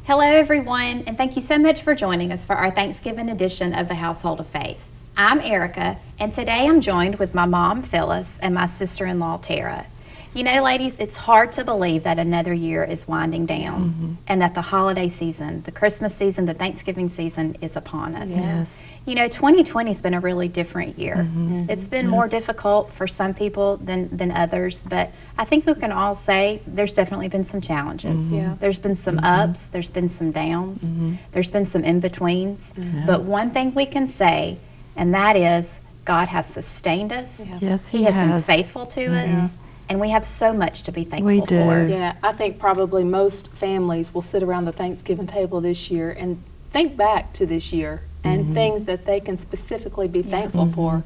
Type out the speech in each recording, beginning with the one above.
Hello, everyone, and thank you so much for joining us for our Thanksgiving edition of the Household of Faith. I'm Erica, and today I'm joined with my mom, Phyllis, and my sister-in-law, Tara. You know, ladies, it's hard to believe that another year is winding down and that the holiday season, the Christmas season, the Thanksgiving season is upon us. Yes. You know, 2020 has been a really different year. It's been more difficult for some people than others, but I think we can all say there's definitely been some challenges. There's been some ups, there's been some downs, there's been some in-betweens, but one thing we can say, and that is God has sustained us. Yes, He has been faithful to us. And we have so much to be thankful for. Yeah, I think probably most families will sit around the Thanksgiving table this year and think back to this year and things that they can specifically be thankful for.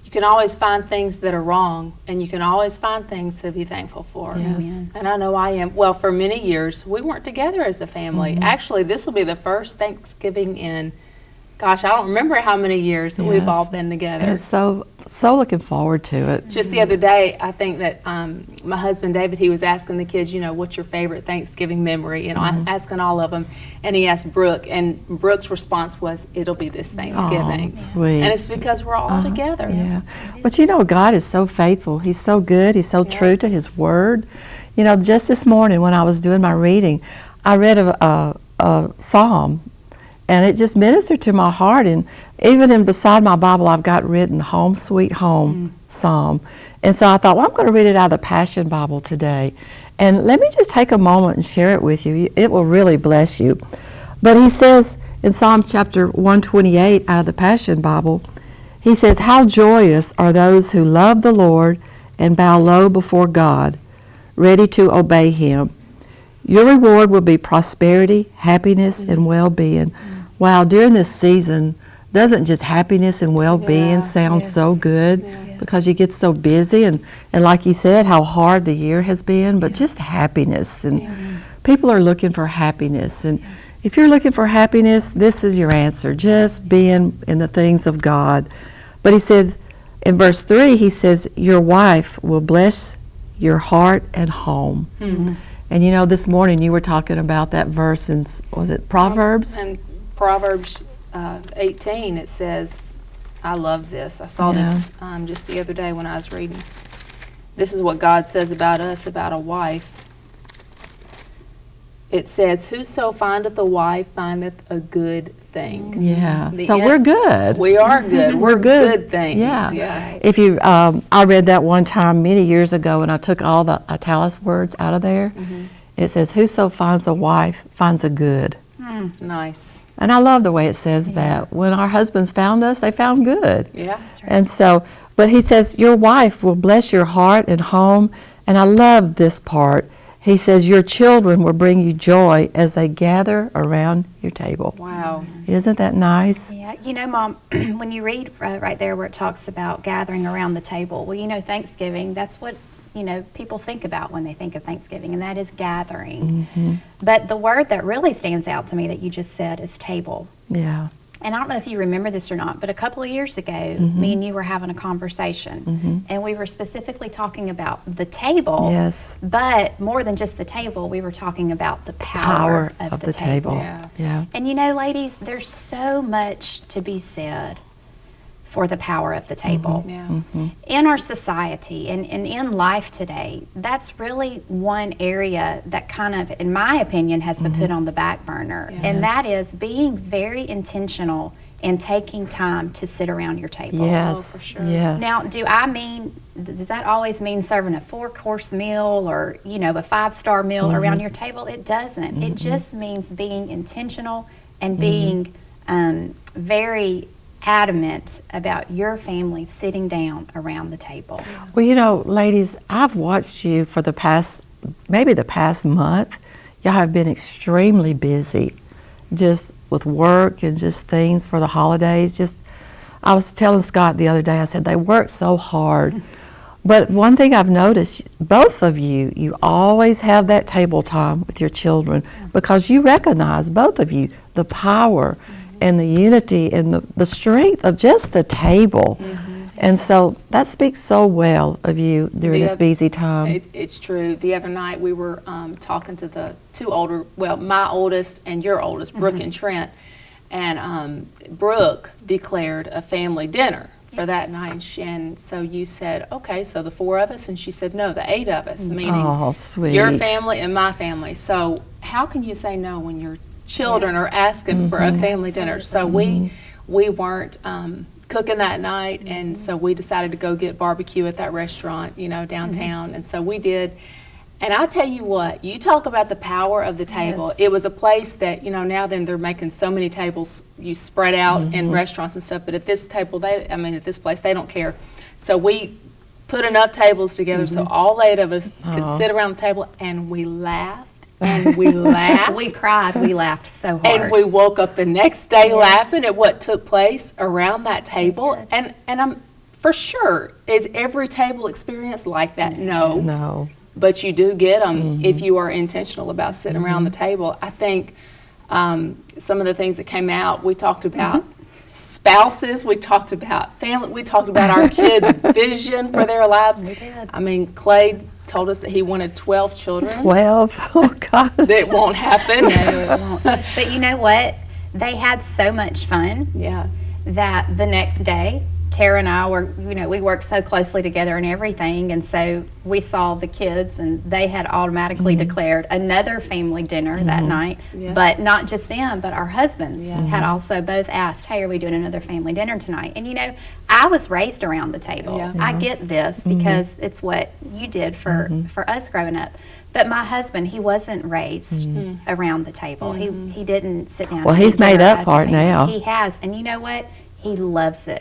You can always find things that are wrong, and you can always find things to be thankful for. Yes. And I know I am. Well, for many years, we weren't together as a family. Actually, this will be the first Thanksgiving in, gosh, I don't remember how many years that we've all been together. And it's so looking forward to it. Just the other day, I think that my husband David, he was asking the kids, you know, what's your favorite Thanksgiving memory? And asking all of them, and he asked Brooke, and Brooke's response was, "It'll be this Thanksgiving." Oh, sweet. And it's because we're all together. Yeah. But you know, God is so faithful. He's so good. He's so true to His Word. You know, just this morning when I was doing my reading, I read a psalm, and it just ministered to my heart. And even beside my Bible, I've got written "Home Sweet Home" Psalm. And so I thought, well, I'm going to read it out of the Passion Bible today. And let me just take a moment and share it with you. It will really bless you. But he says in Psalms chapter 128 out of the Passion Bible, he says, "How joyous are those who love the Lord and bow low before God, ready to obey Him. Your reward will be prosperity, happiness, and well-being." Wow, during this season, doesn't just happiness and well-being sound so good? Because you get so busy, and like you said, how hard the year has been, but just happiness. And people are looking for happiness. And if you're looking for happiness, this is your answer, just being in the things of God. But he said, in verse 3, he says, "Your wife will bless your heart and home." And you know, this morning you were talking about that verse in, was it Proverbs? And Proverbs 18, it says, I love this. I saw this just the other day when I was reading. This is what God says about us, about a wife. It says, "Whoso findeth a wife findeth a good thing." Yeah, so we're good. We are good. We're good things. Yeah. If you, I read that one time many years ago, and I took all the italics words out of there. It says, "Whoso finds a wife finds a good." Nice. And I love the way it says that. When our husbands found us, they found good. Yeah. That's right. And so, but he says, "Your wife will bless your heart and home." And I love this part. He says, "Your children will bring you joy as they gather around your table." Wow. Isn't that nice? Yeah, you know, Mom, when you read right there where it talks about gathering around the table, well, you know, Thanksgiving, that's what, you know, people think about when they think of Thanksgiving, and that is gathering. But the word that really stands out to me that you just said is table. Yeah. And I don't know if you remember this or not, but a couple of years ago, me and you were having a conversation, and we were specifically talking about the table. Yes. But more than just the table, we were talking about the power of the table. Yeah. And you know, ladies, there's so much to be said for the power of the table. In our society and in life today, that's really one area that kind of, in my opinion, has been put on the back burner. And that is being very intentional in taking time to sit around your table. Yes. for sure. Yes. Now, does that always mean serving a 4-course meal or, you know, a 5-star meal around your table? It doesn't. It just means being intentional and being very adamant about your family sitting down around the table. Well, you know, ladies, I've watched you for the past month. Y'all have been extremely busy, just with work and just things for the holidays. I was telling Scott the other day, I said, they work so hard. But one thing I've noticed, both of you always have that table time with your children because you recognize, both of you, the power and the unity and the strength of just the table. And so that speaks so well of you during this busy time. It's true. The other night we were talking to the two older, well, my oldest and your oldest, Brooke and Trent, and Brooke declared a family dinner for that night. And so you said, okay, so the 4 of us, and she said, no, the 8 of us, meaning sweet. Your family and my family. So how can you say no when your children are asking for a family dinner? So we weren't cooking that night, and so we decided to go get barbecue at that restaurant, downtown, and so we did. And I'll tell you what, you talk about the power of the table. Yes. It was a place that, now then they're making so many tables, you spread out in restaurants and stuff, but at this table, at this place, they don't care. So we put enough tables together so all 8 of us could sit around the table, and we laughed. And we laughed. We cried. We laughed so hard. And we woke up the next day laughing at what took place around that table. And I'm for sure, is every table experience like that? No. But you do get them if you are intentional about sitting around the table. I think some of the things that came out, we talked about spouses, we talked about family, we talked about our kids' vision for their lives. We did. I mean, Clay told us that he wanted 12 children. 12? Oh, gosh. That won't happen. No, it won't. But you know what? They had so much fun that the next day, Tara and I were, we worked so closely together and everything, and so we saw the kids, and they had automatically declared another family dinner that night, but not just them, but our husbands had also both asked, hey, are we doing another family dinner tonight? And I was raised around the table. I get this because it's what you did for us growing up. But my husband, he wasn't raised around the table. He didn't sit down. Well, he's made up for it now. He has, and you know what? He loves it.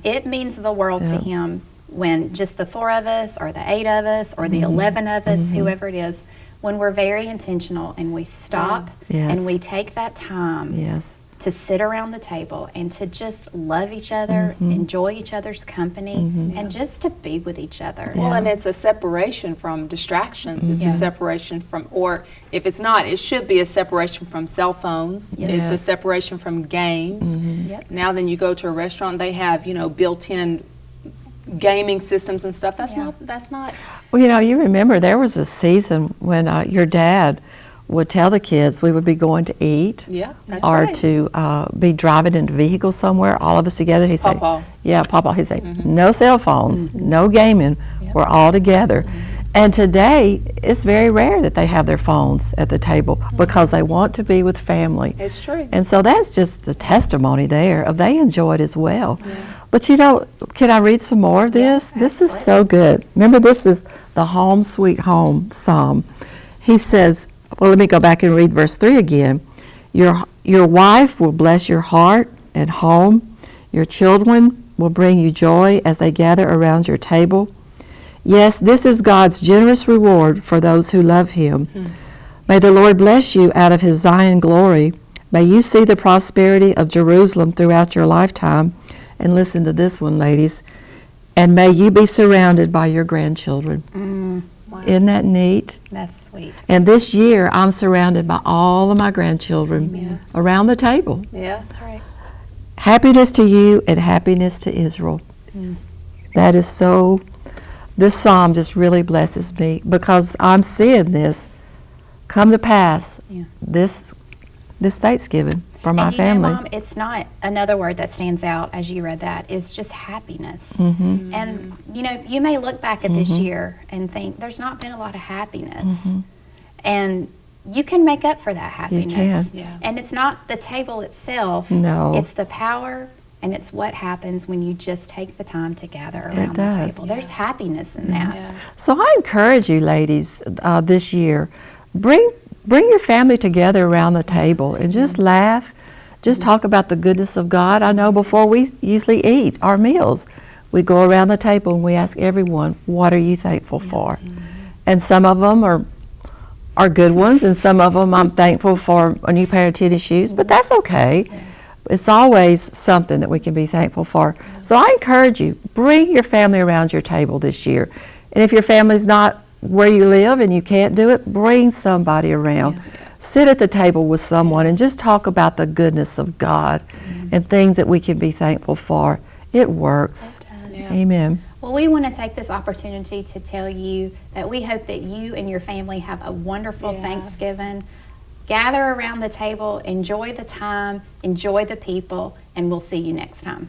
It means the world to him when just the 4 of us or the 8 of us or the 11 of us, whoever it is, when we're very intentional and we stop and we take that time to sit around the table and to just love each other, enjoy each other's company, and just to be with each other. Well, and it's a separation from distractions. It's a separation from, or if it's not, it should be a separation from cell phones. It's a separation from games. Now then you go to a restaurant, they have, built-in gaming systems and stuff. That's not. Well, you remember there was a season when your dad would tell the kids we would be going to eat or to be driving in a vehicle somewhere, all of us together. He'd say, Papa, he'd say, no cell phones, no gaming, we're all together. And today, it's very rare that they have their phones at the table because they want to be with family. It's true. And so that's just the testimony there of they enjoy it as well. But can I read some more of this? This is so good. Remember, this is the Home Sweet Home Psalm. He says, well, let me go back and read verse 3 again. Your wife will bless your heart and home. Your children will bring you joy as they gather around your table. Yes, this is God's generous reward for those who love Him. May the Lord bless you out of His Zion glory. May you see the prosperity of Jerusalem throughout your lifetime. And listen to this one, ladies. And may you be surrounded by your grandchildren. Wow. Isn't that neat? That's sweet. And this year, I'm surrounded by all of my grandchildren around the table. Yeah, that's right. Happiness to you and happiness to Israel. That is so, this psalm just really blesses me because I'm seeing this come to pass this Thanksgiving for my family. Mom, it's not another word that stands out as you read that is just happiness. And you may look back at this year and think there's not been a lot of happiness, and you can make up for that happiness. You can. And it's not the table itself. No, it's the power, and it's what happens when you just take the time to gather around the table. There's happiness in that. So I encourage you, ladies, this year, bring your family together around the table and just laugh, just talk about the goodness of God. I know before we usually eat our meals, we go around the table and we ask everyone, what are you thankful for? And some of them are good ones, and some of them I'm thankful for a new pair of tennis shoes, but that's okay. It's always something that we can be thankful for. So I encourage you, bring your family around your table this year. And if your family's not where you live and you can't do it, bring somebody around. Sit at the table with someone and just talk about the goodness of God and things that we can be thankful for. It works. Yeah. Amen. Well, we want to take this opportunity to tell you that we hope that you and your family have a wonderful Yeah. Thanksgiving. Gather around the table, enjoy the time, enjoy the people, and we'll see you next time.